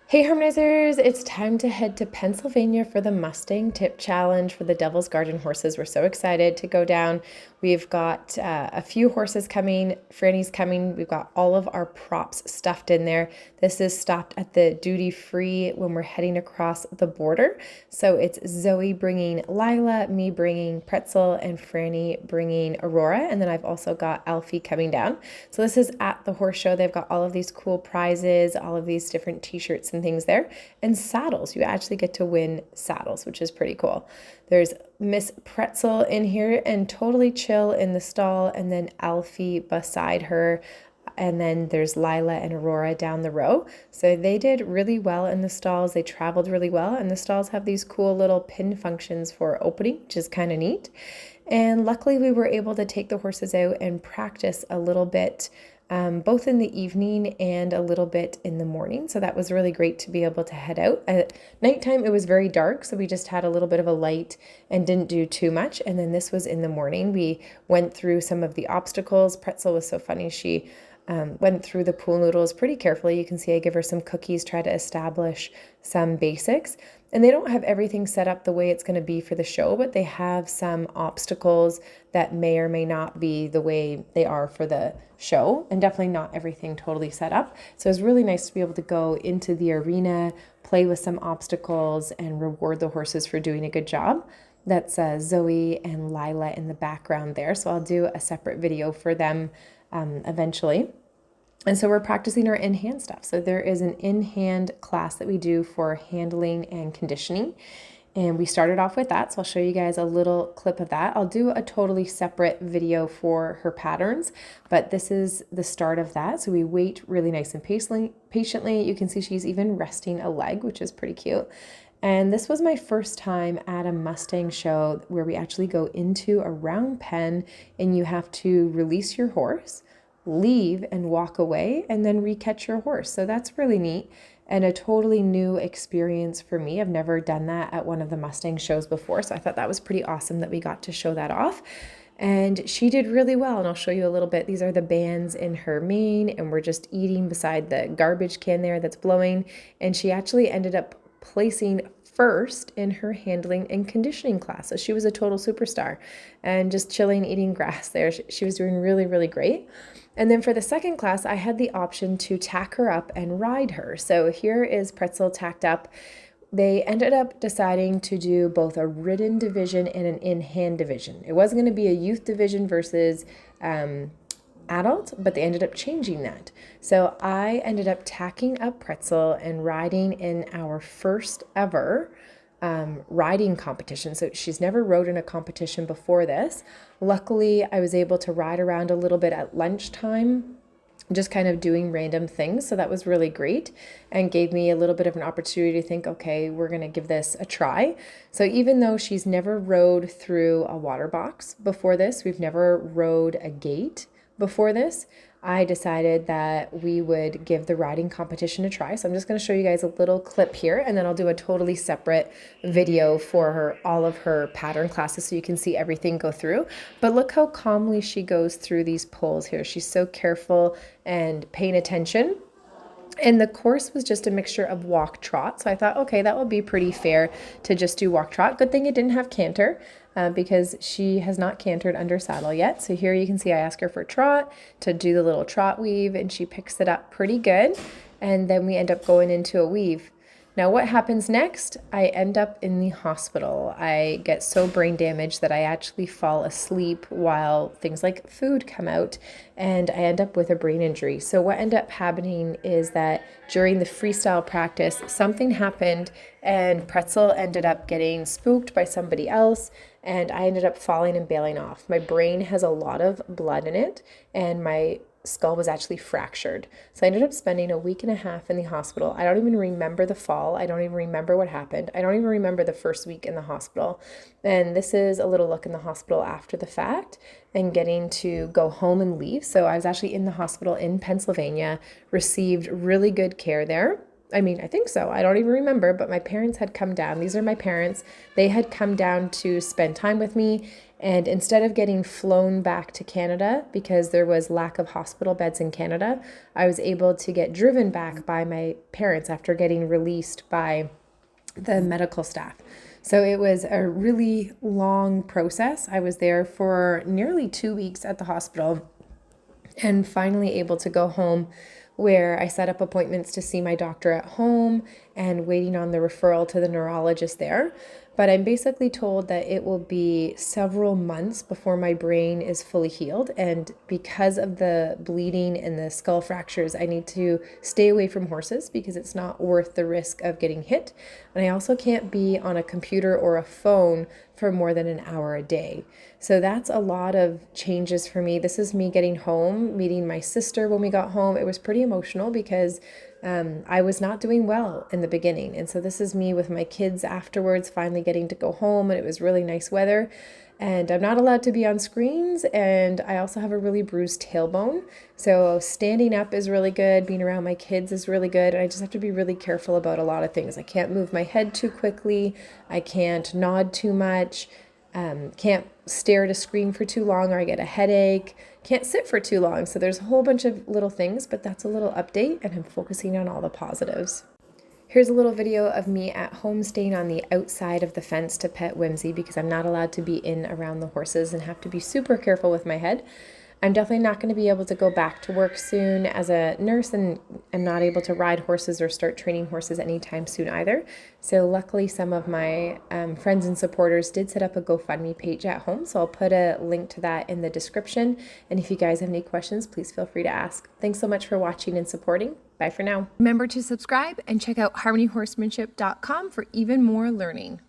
Hey Harmonizers, it's time to head to Pennsylvania for the Mustang Tip Challenge for the Devil's Garden horses. We're so excited to go down. We've got a few horses coming, Franny's coming. We've got all of our props stuffed in there. This is stopped at the duty free when we're heading across the border. So it's Zoe bringing Lila, me bringing Pretzel, and Franny bringing Aurora. And then I've also got Alfie coming down. So this is at the horse show. They've got all of these cool prizes, all of these different t-shirts and things there, and saddles. You actually get to win saddles, which is pretty cool. There's Miss Pretzel in here and Totally Chill in the stall, and then Alfie beside her. And then there's Lila and Aurora down the row. So they did really well in the stalls. They traveled really well, and the stalls have these cool little pin functions for opening, which is kind of neat. And luckily we were able to take the horses out and practice a little bit, both in the evening and a little bit in the morning. So that was really great to be able to head out. At nighttime, it was very dark, so we just had a little bit of a light and didn't do too much. And then this was in the morning. We went through some of the obstacles. Pretzel was so funny. She went through the pool noodles pretty carefully. You can see I give her some cookies, try to establish some basics. And they don't have everything set up the way it's going to be for the show, but they have some obstacles that may or may not be the way they are for the show, and definitely not everything totally set up. So it was really nice to be able to go into the arena, play with some obstacles, and reward the horses for doing a good job. That's Zoe and Lila in the background there. So I'll do a separate video for them eventually. And so we're practicing our in-hand stuff. So there is an in-hand class that we do for handling and conditioning. And we started off with that. So I'll show you guys a little clip of that. I'll do a totally separate video for her patterns, but this is the start of that. So we wait really nice and patiently. You can see she's even resting a leg, which is pretty cute. And this was my first time at a Mustang show where we actually go into a round pen and you have to release your horse, leave and walk away, and then recatch your horse. So that's really neat and a totally new experience for me. I've never done that at one of the Mustang shows before, so I thought that was pretty awesome that we got to show that off. And she did really well, and I'll show you a little bit. These are the bands in her mane, and we're just eating beside the garbage can there that's blowing, and she actually ended up placing first in her handling and conditioning class. So she was a total superstar and just chilling, eating grass there. She was doing really, really great. And then for the second class, I had the option to tack her up and ride her. So here is Pretzel tacked up. They ended up deciding to do both a ridden division and an in-hand division. It wasn't going to be a youth division versus adult, but they ended up changing that. So I ended up tacking up Pretzel and riding in our first ever riding competition. So she's never rode in a competition before this. Luckily, I was able to ride around a little bit at lunchtime, just kind of doing random things. So that was really great and gave me a little bit of an opportunity to think, okay, we're going to give this a try. So even though she's never rode through a water box before this, we've never rode a gate before this, I decided that we would give the riding competition a try. So I'm just going to show you guys a little clip here, and then I'll do a totally separate video for her, all of her pattern classes, so you can see everything go through. But look how calmly she goes through these poles here. She's so careful and paying attention. And the course was just a mixture of walk trot. So I thought, okay, that will be pretty fair to just do walk trot. Good thing it didn't have canter because she has not cantered under saddle yet. So here you can see I ask her for trot to do the little trot weave, and she picks it up pretty good. And then we end up going into a weave. Now what happens next? I end up in the hospital. I get so brain damaged that I actually fall asleep while things like food come out, and I end up with a brain injury. So what ended up happening is that during the freestyle practice, something happened and Pretzel ended up getting spooked by somebody else, and I ended up falling and bailing off. My brain has a lot of blood in it, and my skull was actually fractured. So I ended up spending a week and a half in the hospital. I don't even remember the fall. I don't even remember what happened. I don't even remember the first week in the hospital. And this is a little look in the hospital after the fact and getting to go home and leave. So I was actually in the hospital in Pennsylvania, received really good care there. I mean, I think so. I don't even remember, but my parents had come down. These are my parents. They had come down to spend time with me. And instead of getting flown back to Canada because there was lack of hospital beds in Canada, I was able to get driven back by my parents after getting released by the medical staff. So it was a really long process. I was there for nearly 2 weeks at the hospital and finally able to go home, where I set up appointments to see my doctor at home and waiting on the referral to the neurologist there. But I'm basically told that it will be several months before my brain is fully healed. And because of the bleeding and the skull fractures, I need to stay away from horses because it's not worth the risk of getting hit. And I also can't be on a computer or a phone for more than an hour a day. So that's a lot of changes for me. This is me getting home, meeting my sister when we got home. It was pretty emotional because I was not doing well in the beginning. And so this is me with my kids afterwards, finally getting to go home, and it was really nice weather. And I'm not allowed to be on screens, and I also have a really bruised tailbone. So standing up is really good, being around my kids is really good, and I just have to be really careful about a lot of things. I can't move my head too quickly, I can't nod too much, can't stare at a screen for too long or I get a headache, can't sit for too long. So there's a whole bunch of little things, but that's a little update, and I'm focusing on all the positives. Here's a little video of me at home staying on the outside of the fence to pet Whimsy because I'm not allowed to be in around the horses and have to be super careful with my head. I'm definitely not going to be able to go back to work soon as a nurse, and I'm not able to ride horses or start training horses anytime soon either. So luckily some of my friends and supporters did set up a GoFundMe page at home, so I'll put a link to that in the description. And if you guys have any questions, please feel free to ask. Thanks so much for watching and supporting. Bye for now. Remember to subscribe and check out harmonyhorsemanship.com for even more learning.